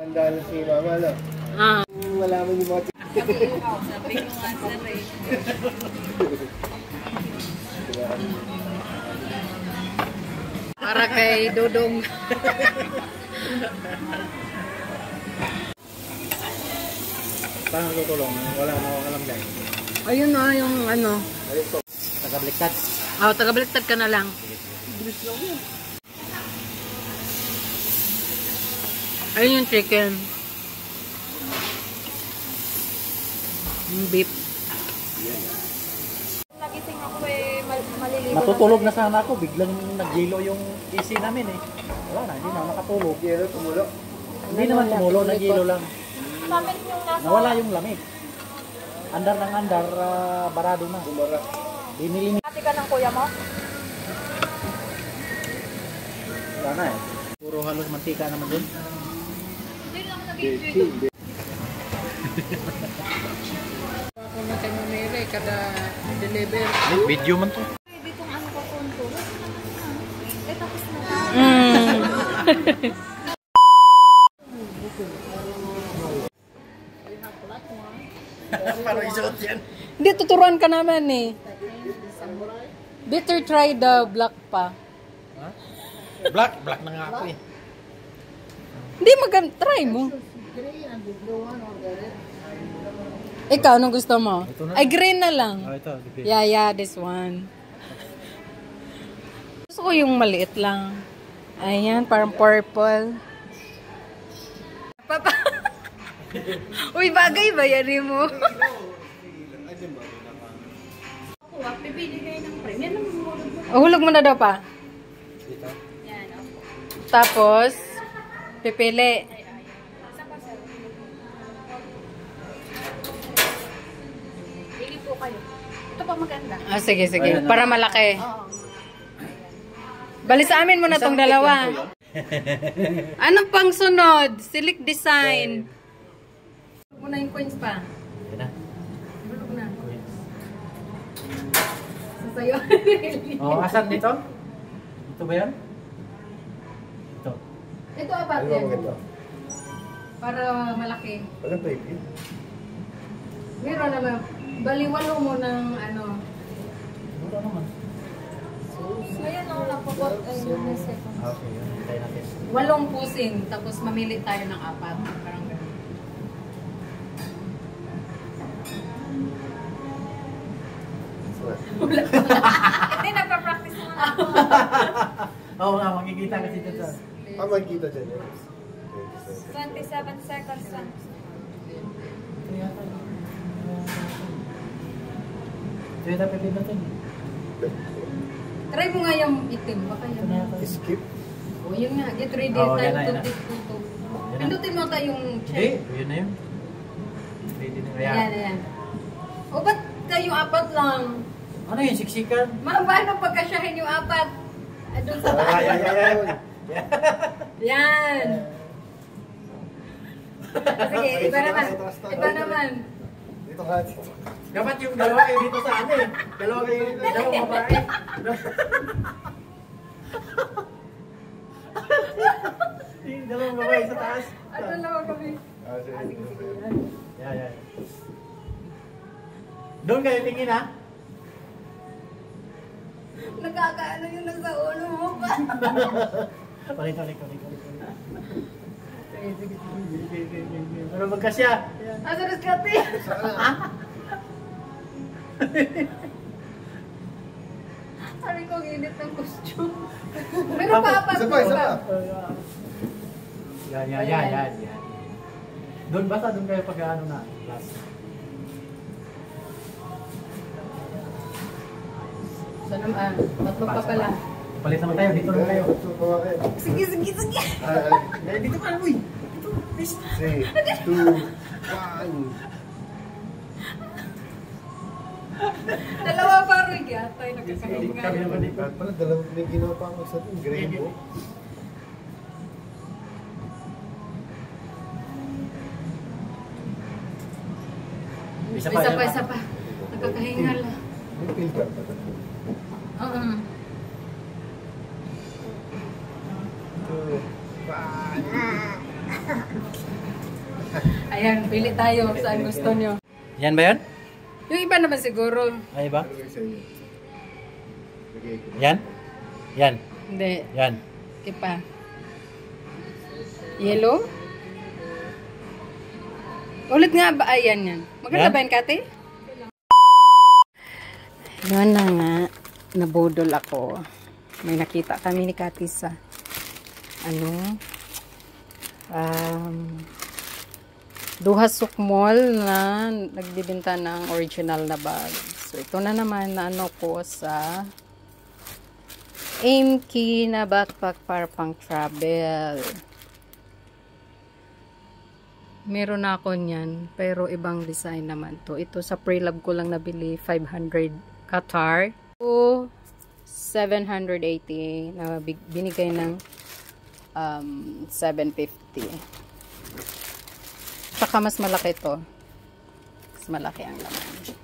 Handa na si Mama, no? Wala mo yung mga... Sabi ko nga sir eh. Para kay Dudong. Paano tutulong? Wala na akong alam dahil. Ayun na yung ano. Ayun po. Tagabliktad. Tagabliktad ka na lang. Bilis lang yun. Ayun yung chicken. Yung beef. Nagising ako eh, maliligo. Natutulog na sana ako. Biglang nag-yelo yung AC namin eh. Wala na, hindi na ako nakatulog. Yelo, tumulo? Hindi naman tumulo, nag-yelo lang. Nawala yung lamig. Andar ng andar, barado na. Bumara. Binili Ate ka ng kuya mo? Wala na eh. Puro halos mantika naman dun. Hindi lang nag-enjoy. Ako na kay Mamere, kada deliver. Video man to. Pwede kung ano ko punto. Eh tapos na. Parang isuot yan. Hindi, tuturuan ka naman eh. Better try the black pa. Huh? Black na nga ako eh. Hindi, try mo. Ikaw, anong gusto mo? Ay, green na lang. Oh, ito. Yeah, this one. Gusto ko yung maliit lang. Ayan, parang purple. Papa. Uy, bagay ba yan mo? Pipili kayo ng frame. Yan ang mahulog mo. Hulog mo na daw pa. Dito. Yan, opo. Tapos, pipili. Saan pa sir? Pili po kayo. Ito pa maganda. Sige. Para malaki. Oo. Bali sa amin mo na tong dalawa. Anong pang sunod? Select design. Hulog mo na yung coins pa. Yan na. Hulog na. Sasayo. Oh, asan dito? Ito ba yan? Ito. Ito apat yan. Para malaki. Walang baby. Meron naman. Baliwalo mo ng ano. Wala naman. Ngayon ako napapot. Ayun, may second. Okay, yun. Tayo natin. 8 pusin. Tapos mamili tayo ng 4. Parang gano'n. Hindi, nagpa-practice mo na ako. Oo nga, makikita kasi dito. Makikita dyan. 27 seconds lang. Ito yung dapat natin. Try mo nga yung itim. Baka yun. Skip. O yun nga. Get ready. Oo, Time yan na, to yan na. take to. Yan na. Pindutin mo tayo yung Hindi, check. yun na yun. Ready na. Ayan. O ba't kayo 4 lang? Ano yun, siksikan? Paano pagkasyahin yung 4? Doon sa taas. Yan. Sige, iba naman. Iba naman. Dito ka. Dapat yung dalawa kayo dito sa ano eh. Dalawa babae. Yung dalawang babae sa taas. Ano naman kami? Yan. Doon kayo tingin ha? Nagkakaano yung nasa ulo mo pa. Balik. Pero magkasya. Asa na skati? Sabi ko, init ng costume. Pero pa. Isa pa. Yan. Doon basta doon kayo pag-ano na. Last. So naman, 3 pa pala. Palit naman tayo, dito naman tayo. Sige. Dito ka na, uy. Dito, please. 3, 2, 1. Dalawa pa rin yata yung nagkakahinga. Kami naman dito. Pala, dalawang may ginawa pa ako sa green book. Isa pa. Nagkakahinga lang. May filter pa. Oo. 2, 1. Ayan, pili tayo saan gusto nyo. Yan ba yan? Yung iba naman siguro. Ay ba? Yan? Yan. Hindi. Yan. Kipa. Yellow? Ulit nga ba? Ayan yan. Maganda Yan? ba yan, Kati? Yun na nga. Nabudol ako. May nakita kami ni Kati sa Duhasuk Mall na nagbibenta ng original na bag. So, ito na naman na ko sa Aimkey na backpack para pang travel. Meron na ako niyan, pero ibang design naman to. Ito sa Pre-Love ko lang nabili, 500 Qatar. O 780 na binigay ng 750. Saka mas malaki to. Mas malaki ang laman.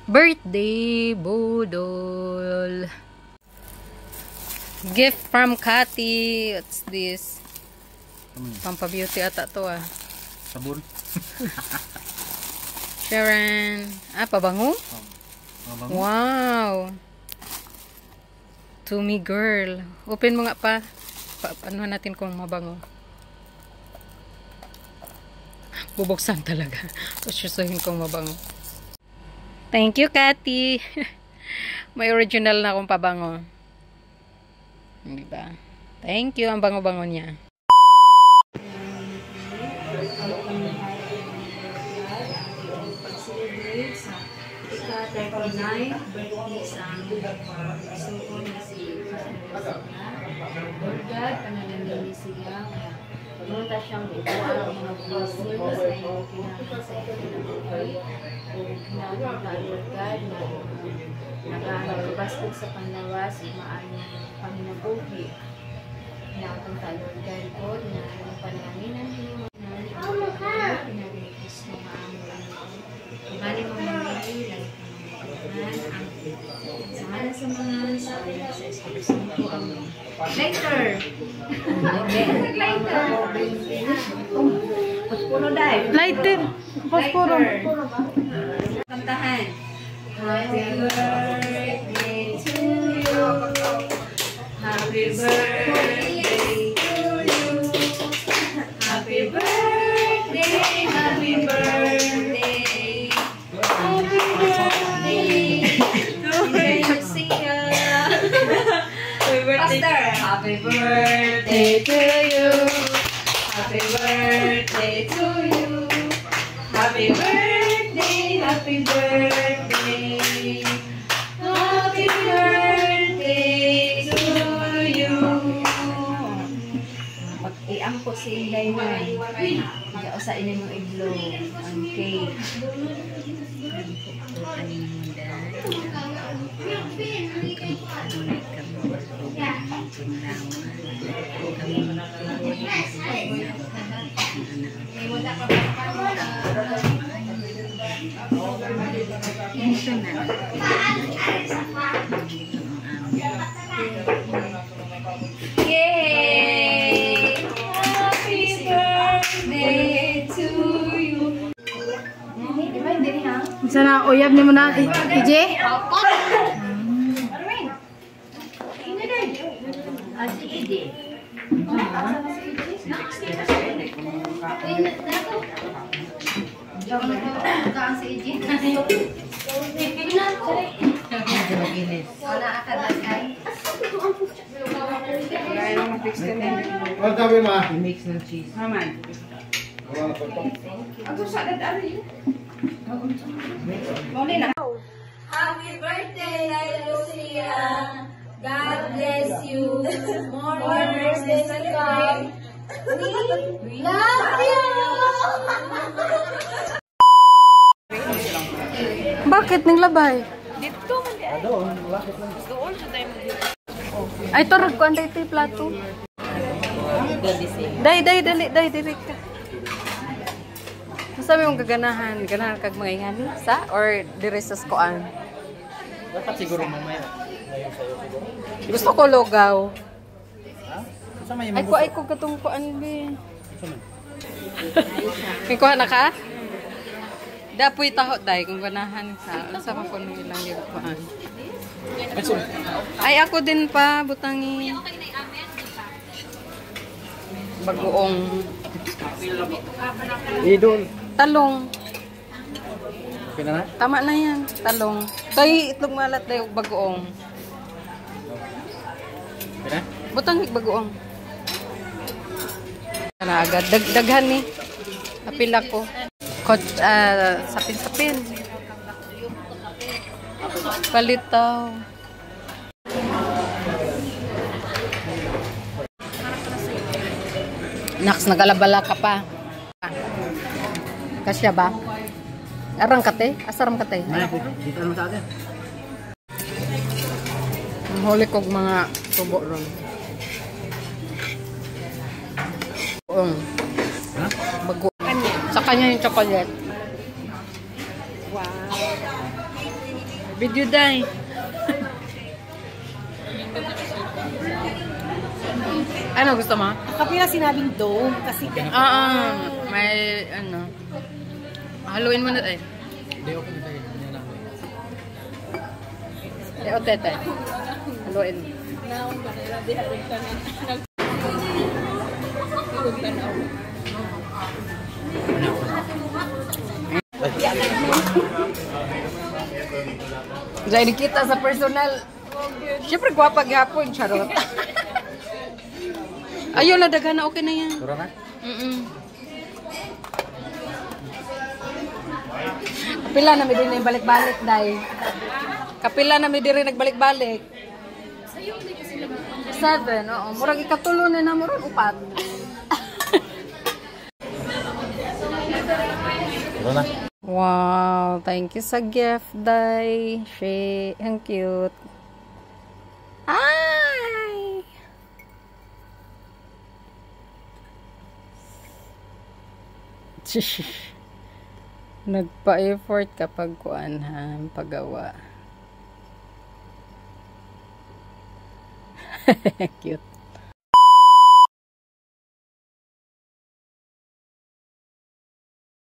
Birthday budol. Gift from Kati. What's this? Pampabeauty ata to ah. Sabon. Sharon. Pabango? Wow. To me girl. Open mo nga pa. Ano natin kung mabango. Bubuksan talaga. Susuhin kong mabango. Thank you, Kati. May original na akong pabango. Diba? Thank you. Ang bango-bango niya. Pag-celebrate sa ika-39 birthday sa aming suko na si Lord God, panalangin siya. Pumunta siyang ikuha ang mga blessings na yung kinakang sa iyo ng buhay. O kinakang ka, Lord God, na nagkakabastog sa panlawas, maaan ng panginabuhi. Kinakang ka, Lord God, po, na ang panlanginan niyo na pinag-request mo maamon. Kung mo mamili, lang ang sa mga sa Espiritu Santo. Amen. Lighter! Lighter! Puspuro dahil. Lighter! Puspuro! Kantahan. Happy birthday to you. Happy birthday to you. Happy birthday, happy birthday. Happy birthday to Lucia. Pastor, happy birthday to you. Happy birthday to you. Happy birthday, happy birthday. Happy birthday to you. Pag-iampo si Inday mo. Diyan sa inin mo i-blow ang cake. Yay! Happy birthday to you. Sana uyab ni mo na, EJ? Ang dami ma. Mix ng cheese. Happy birthday, Lucia. God bless you. More birthdays to come. We love you. Bakit naglabay? Ay, turog ko ang dito yung plato. Day, dali ka. Sabi mong gaganahan kag mga ingani sa or dire sa skoan. Dapat siguro mamaya. Gusto ko lugaw. Ha? Sa may Ay ko katong kuan be. May kuha na ka? Dapoy taho day kung ganahan ka. Sa mapuno ilang yung kuhaan. Ay ako din pa butangi. Bagoong. Idol. Talong. Okay na na? Tama na yan. Talong. Tay itlog malat day og bagoong. Okay na? Butang bagoong. Kana agad daghan ni. Apil ako. Sapin-sapin. Palitaw. Naks, nagalabala ka pa. Kasya ba? Arang kate? Asaram kate? Dito naman sa atin. Ang huli kong mga tubo ron. Ha? Bago. Sa kanya yung chocolate. Wow. Video day. Ano gusto mo? Kapila sinabing dome kasi May ano. Haluin mo na eh. Hindi, okay na tayo. Yan lang. O tete. Haluin. Diyan kita sa personal. Siyempre gwapa gapon, charot. Ayun na daghan na okay na yan. Turo na? Kapila na mi din balik-balik dai. Kapila na mi diri nagbalik-balik. 7, oo. Murag ikatulo na murag upat. Turo na? Wow, thank you sa gift, Day. Ang cute. Ay! Nagpa-effort kapag kuan ha, paggawa. Cute.